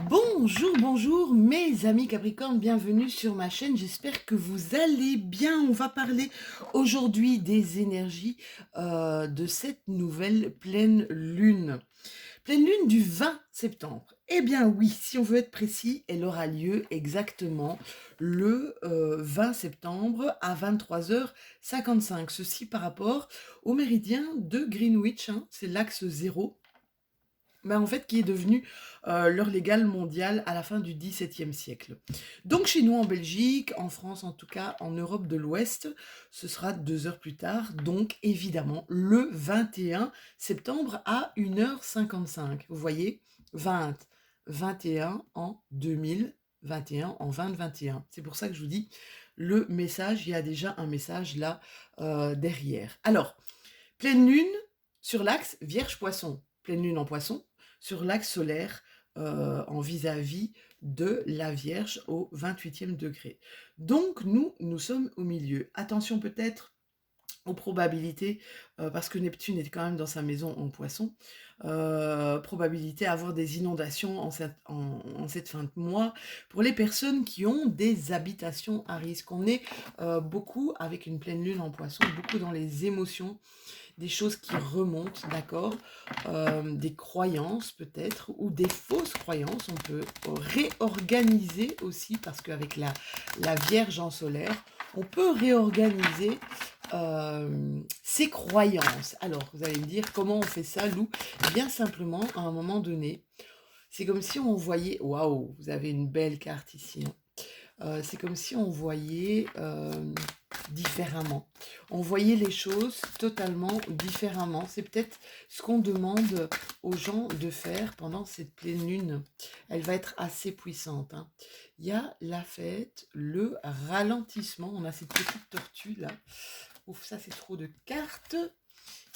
Bonjour, bonjour mes amis Capricorne, bienvenue sur ma chaîne, j'espère que vous allez bien. On va parler aujourd'hui des énergies de cette nouvelle pleine lune. Pleine lune du 20 septembre. Eh bien oui, si on veut être précis, elle aura lieu exactement le 20 septembre à 23h55. Ceci par rapport au méridien de Greenwich, hein, c'est l'axe 0. En fait, qui est devenu l'heure légale mondiale à la fin du XVIIe siècle. Donc chez nous en Belgique, en France en tout cas, en Europe de l'Ouest, ce sera 2 heures plus tard, donc évidemment le 21 septembre à 1h55. Vous voyez, 20, 21 en 2021, en 2021. C'est pour ça que je vous dis, le message, il y a déjà un message là derrière. Alors, pleine lune sur l'axe Vierge-Poisson, pleine lune en Poisson, sur l'axe solaire en vis-à-vis de la Vierge au 28e degré. Donc nous sommes au milieu. Attention peut-être aux probabilités, parce que Neptune est quand même dans sa maison en Poisson, probabilité à avoir des inondations en cette fin de mois pour les personnes qui ont des habitations à risque. On est beaucoup avec une pleine lune en Poisson, beaucoup dans les émotions, des choses qui remontent, d'accord, des croyances peut-être, ou des fausses croyances. On peut réorganiser aussi, parce qu'avec la Vierge en solaire, on peut réorganiser ses croyances. Alors, vous allez me dire, comment on fait ça, Lou? Bien simplement, à un moment donné, c'est comme si on voyait... Waouh, vous avez une belle carte ici, hein. C'est comme si on voyait différemment. On voyait les choses totalement différemment. C'est peut-être ce qu'on demande aux gens de faire pendant cette pleine lune. Elle va être assez puissante, hein. Il y a la fête, le ralentissement. On a cette petite tortue là. Ouf, ça c'est trop de cartes.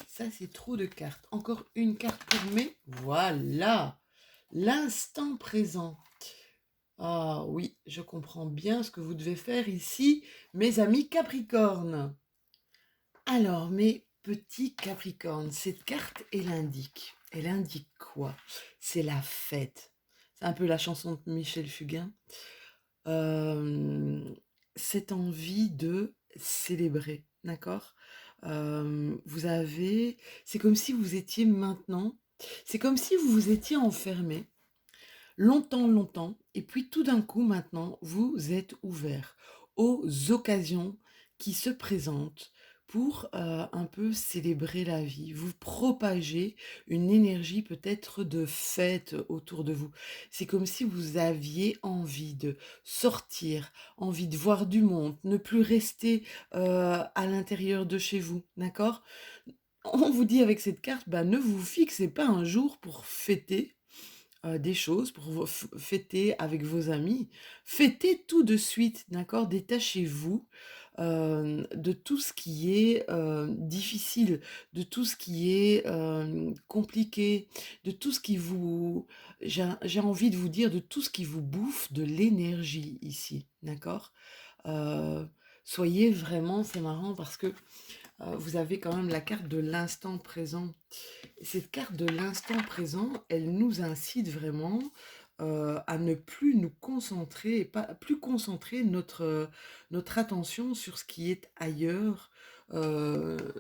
Ça c'est trop de cartes. Encore une carte pour mai. Voilà. L'instant présent. Ah oui, je comprends bien ce que vous devez faire ici, mes amis Capricorne. Alors, mes petits Capricornes, cette carte, elle indique. Elle indique quoi? C'est la fête. C'est un peu la chanson de Michel Fugain. Euh, Cette envie de célébrer, d'accord? Vous avez... C'est comme si vous étiez maintenant... C'est comme si vous vous étiez enfermé longtemps, longtemps, et puis tout d'un coup, maintenant, vous êtes ouvert aux occasions qui se présentent pour un peu célébrer la vie. Vous propagez une énergie peut-être de fête autour de vous. C'est comme si vous aviez envie de sortir, envie de voir du monde, ne plus rester à l'intérieur de chez vous, d'accord? On vous dit avec cette carte, bah, ne vous fixez pas un jour pour fêter des choses pour vous fêter avec vos amis. Fêtez tout de suite, d'accord? Détachez-vous de tout ce qui est difficile, de tout ce qui est compliqué, de tout ce qui vous... J'ai envie de vous dire de tout ce qui vous bouffe de l'énergie ici, d'accord? Euh, Soyez vraiment, c'est marrant parce que vous avez quand même la carte de l'instant présent. Cette carte de l'instant présent, elle nous incite vraiment à ne plus nous concentrer, et pas plus concentrer notre attention sur ce qui est ailleurs,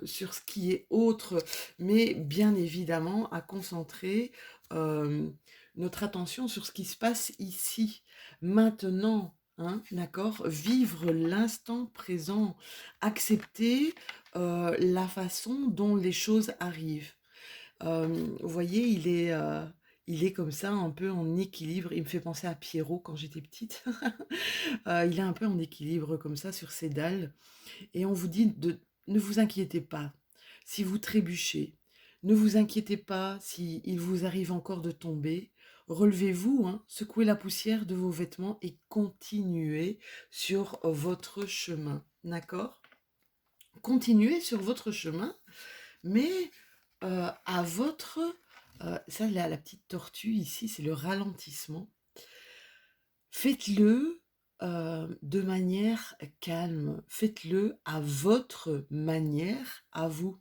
sur ce qui est autre, mais bien évidemment à concentrer euh, notre attention sur ce qui se passe ici, maintenant. Hein, d'accord? Vivre l'instant présent, accepter la façon dont les choses arrivent. Vous voyez, il est comme ça, un peu en équilibre. Il me fait penser à Pierrot quand j'étais petite. Il est un peu en équilibre comme ça sur ses dalles. Et on vous dit de ne vous inquiétez pas si vous trébuchez. Ne vous inquiétez pas si il vous arrive encore de tomber. Relevez-vous, hein, secouez la poussière de vos vêtements et continuez sur votre chemin. D'accord? Continuez sur votre chemin, mais à votre... ça, la petite tortue ici, c'est le ralentissement. Faites-le de manière calme. Faites-le à votre manière, à vous.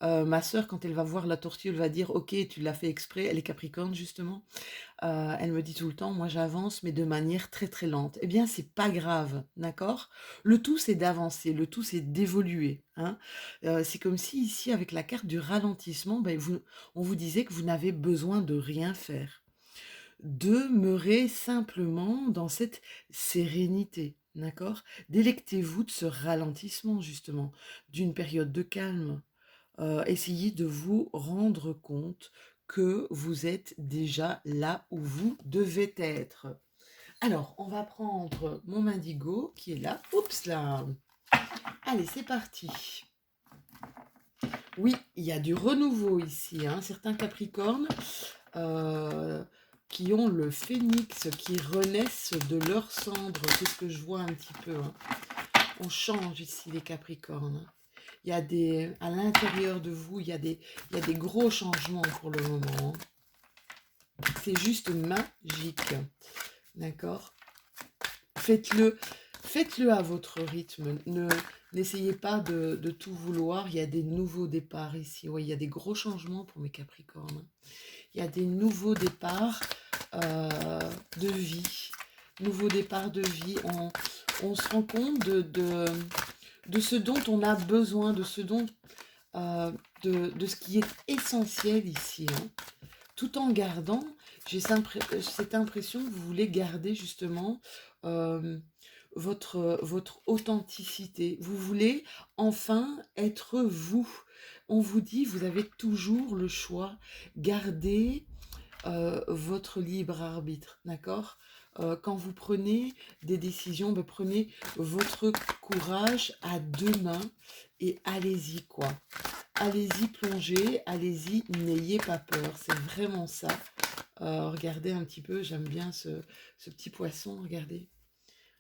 Ma sœur, quand elle va voir la tortue, elle va dire: «OK, tu l'as fait exprès». Elle est capricorne justement. Elle me dit tout le temps: «Moi j'avance, mais de manière très, très lente». Eh bien, c'est pas grave, d'accord? Le tout, c'est d'avancer, le tout, c'est d'évoluer, hein. C'est comme si ici, avec la carte du ralentissement, on vous disait que vous n'avez besoin de rien faire. Demeurez simplement dans cette sérénité, d'accord? Délectez-vous de ce ralentissement justement, d'une période de calme. Essayez de vous rendre compte que vous êtes déjà là où vous devez être. Alors, on va prendre mon indigo qui est là. Oups là! Allez, c'est parti. Oui, il y a du renouveau ici, hein. Certains capricornes euh, qui ont le phénix, qui renaissent de leurs cendres. C'est ce que je vois un petit peu, hein. On change ici les capricornes. Il y a à l'intérieur de vous, il y a des gros changements pour le moment. C'est juste magique. D'accord? Faites-le, faites-le à votre rythme. N'essayez pas de tout vouloir. Il y a des nouveaux départs ici. Oui, il y a des gros changements pour mes capricornes. Il y a des nouveaux départs de vie. Nouveaux départs de vie. On se rend compte de ce dont on a besoin, de ce dont de ce qui est essentiel ici, hein, tout en gardant, cette impression que vous voulez garder justement euh, votre authenticité. Vous voulez enfin être vous. On vous dit, vous avez toujours le choix. Gardez votre libre arbitre, d'accord? Quand vous prenez des décisions, prenez votre courage à deux mains et allez-y, quoi. Allez-y, plongez, allez-y, n'ayez pas peur, c'est vraiment ça. Regardez un petit peu, j'aime bien ce petit poisson, regardez.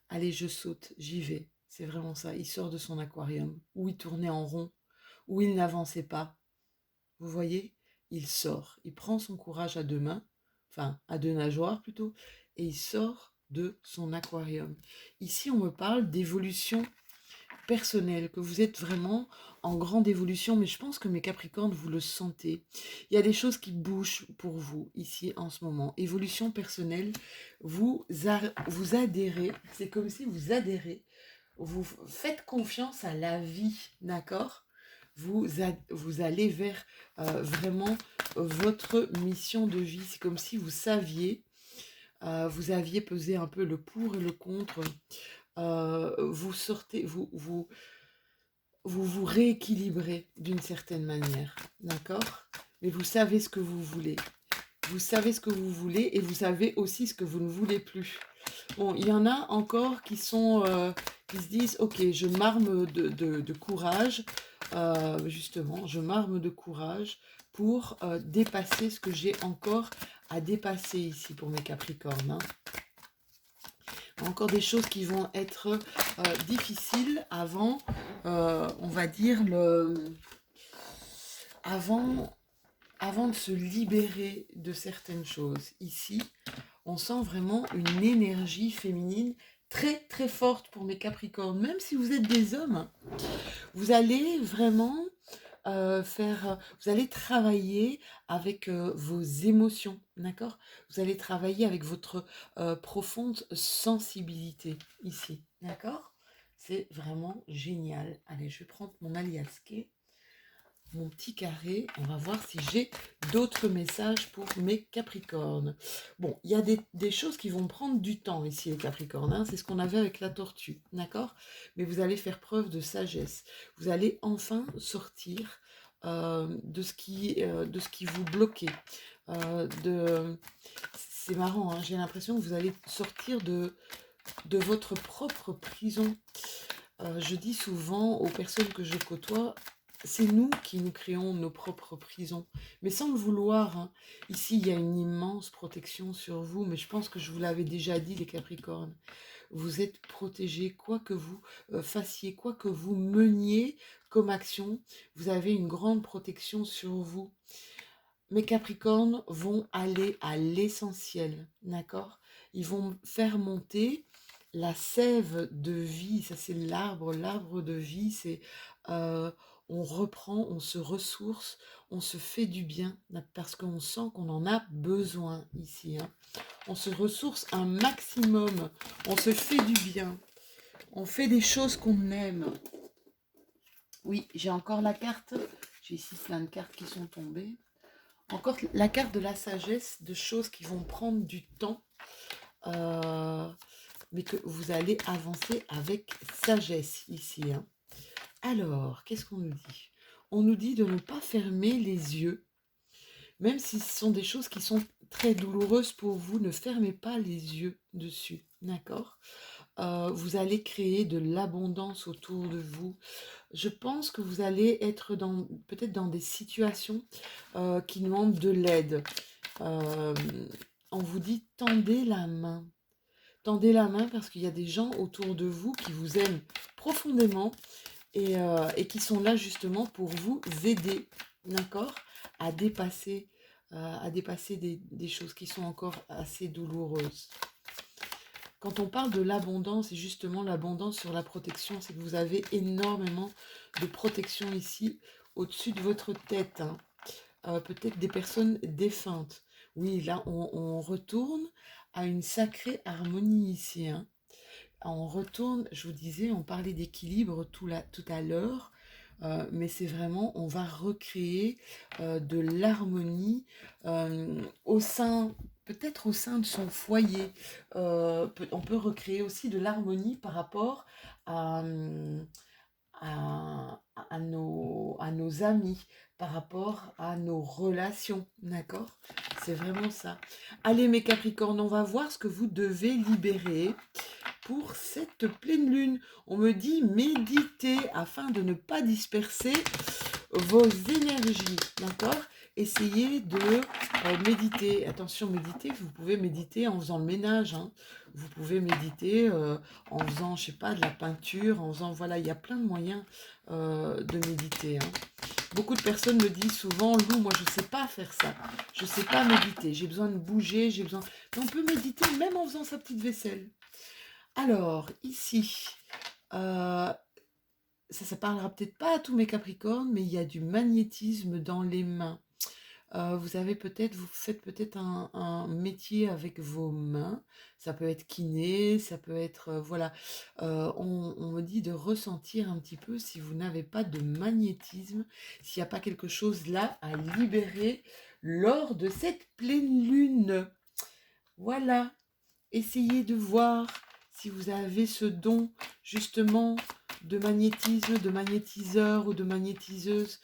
Allez, je saute, j'y vais, c'est vraiment ça. Il sort de son aquarium, où il tournait en rond, où il n'avançait pas. Vous voyez, il sort, il prend son courage à deux mains, enfin à deux nageoires plutôt, et il sort de son aquarium. Ici, on me parle d'évolution personnelle, que vous êtes vraiment en grande évolution, mais je pense que mes Capricornes, vous le sentez. Il y a des choses qui bougent pour vous ici en ce moment. Évolution personnelle, vous adhérez, c'est comme si vous adhérez, vous faites confiance à la vie, d'accord? Vous allez vers vraiment votre mission de vie. C'est comme si vous saviez, vous aviez pesé un peu le pour et le contre. Vous sortez, vous rééquilibrez d'une certaine manière, d'accord? Mais vous savez ce que vous voulez. Vous savez ce que vous voulez et vous savez aussi ce que vous ne voulez plus. Bon, il y en a encore qui qui se disent, ok, je m'arme de courage, justement, je m'arme de courage pour dépasser ce que j'ai encore à dépasser ici pour mes Capricornes, hein. Encore des choses qui vont être difficiles avant, on va dire, avant, avant de se libérer de certaines choses. Ici, on sent vraiment une énergie féminine très très forte pour mes Capricornes. Même si vous êtes des hommes, vous allez vraiment vous allez travailler avec vos émotions, d'accord? Vous allez travailler avec votre profonde sensibilité ici, d'accord? C'est vraiment génial. Allez, je vais prendre mon aliasqué, mon petit carré. On va voir si j'ai d'autres messages pour mes Capricornes. Bon, il y a des choses qui vont prendre du temps ici, les Capricornes, hein. C'est ce qu'on avait avec la tortue, d'accord? Mais vous allez faire preuve de sagesse. Vous allez enfin sortir de ce qui vous bloquait. C'est marrant, hein, j'ai l'impression que vous allez sortir de votre propre prison. Je dis souvent aux personnes que je côtoie, c'est nous qui nous créons nos propres prisons, mais sans le vouloir, hein. Ici, il y a une immense protection sur vous, mais je pense que je vous l'avais déjà dit, les Capricornes. Vous êtes protégés, quoi que vous fassiez, quoi que vous meniez comme action, vous avez une grande protection sur vous. Mes Capricornes vont aller à l'essentiel, d'accord? Ils vont faire monter la sève de vie, ça c'est l'arbre de vie, c'est euh, on reprend, on se ressource, on se fait du bien parce qu'on sent qu'on en a besoin ici, hein. On se ressource un maximum, on se fait du bien, on fait des choses qu'on aime. Oui, j'ai encore la carte, j'ai ici plein de cartes qui sont tombées. Encore la carte de la sagesse, de choses qui vont prendre du temps, euh, mais que vous allez avancer avec sagesse ici, hein. Alors, qu'est-ce qu'on nous dit? On nous dit de ne pas fermer les yeux, même si ce sont des choses qui sont très douloureuses pour vous, ne fermez pas les yeux dessus, d'accord? Vous allez créer de l'abondance autour de vous. Je pense que vous allez être peut-être dans des situations qui demandent de l'aide. Euh, on vous dit tendez la main. Tendez la main parce qu'il y a des gens autour de vous qui vous aiment profondément et qui sont là justement pour vous aider, d'accord, à dépasser des choses qui sont encore assez douloureuses. Quand on parle de l'abondance, et justement l'abondance sur la protection, c'est que vous avez énormément de protection ici, au-dessus de votre tête, hein. Peut-être des personnes défuntes. Oui, là, on retourne à une sacrée harmonie ici, hein. On retourne, je vous disais, on parlait d'équilibre tout à l'heure, mais c'est vraiment, on va recréer de l'harmonie au sein, peut-être au sein de son foyer. On peut recréer aussi de l'harmonie par rapport à, à nos amis, par rapport à nos relations, d'accord? C'est vraiment ça. Allez mes Capricornes, on va voir ce que vous devez libérer pour cette pleine lune. On me dit méditer afin de ne pas disperser vos énergies, d'accord? Essayez de méditer. Attention, méditer, vous pouvez méditer en faisant le ménage, hein. Vous pouvez méditer en faisant, je sais pas, de la peinture, en faisant, voilà, il y a plein de moyens de méditer, hein. Beaucoup de personnes me disent souvent, Lou, moi je sais pas faire ça, je sais pas méditer, j'ai besoin de bouger, j'ai besoin... Mais on peut méditer même en faisant sa petite vaisselle. Alors, ici, ça parlera peut-être pas à tous mes Capricornes, mais il y a du magnétisme dans les mains. Vous faites peut-être un métier avec vos mains. Ça peut être kiné, ça peut être, voilà. On me dit de ressentir un petit peu si vous n'avez pas de magnétisme, s'il n'y a pas quelque chose là à libérer lors de cette pleine lune. Voilà. Essayez de voir si vous avez ce don justement de magnétisme, de magnétiseur ou de magnétiseuse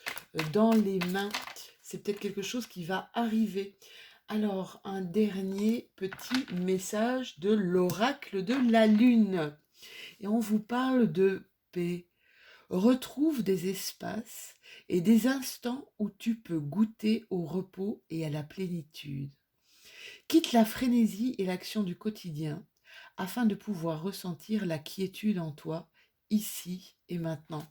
dans les mains. C'est peut-être quelque chose qui va arriver. Alors, un dernier petit message de l'oracle de la lune. Et on vous parle de paix. Retrouve des espaces et des instants où tu peux goûter au repos et à la plénitude. Quitte la frénésie et l'action du quotidien afin de pouvoir ressentir la quiétude en toi, ici et maintenant.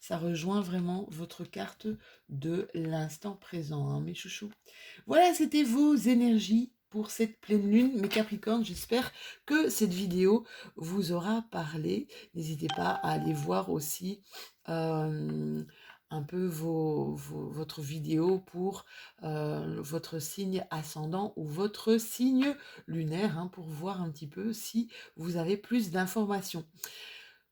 Ça rejoint vraiment votre carte de l'instant présent, hein, mes chouchous. Voilà, c'était vos énergies pour cette pleine lune, mes Capricornes. J'espère que cette vidéo vous aura parlé. N'hésitez pas à aller voir aussi un peu votre vidéo pour votre signe ascendant ou votre signe lunaire, hein, pour voir un petit peu si vous avez plus d'informations.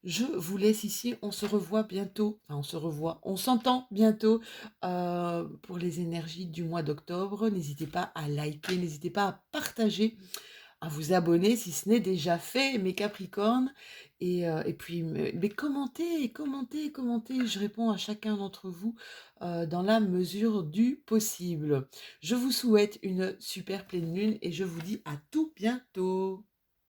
Je vous laisse ici, on se revoit bientôt, enfin on s'entend bientôt pour les énergies du mois d'octobre. N'hésitez pas à liker, n'hésitez pas à partager, à vous abonner si ce n'est déjà fait, mes Capricornes. Et puis, mais commentez. Je réponds à chacun d'entre vous dans la mesure du possible. Je vous souhaite une super pleine lune et je vous dis à tout bientôt.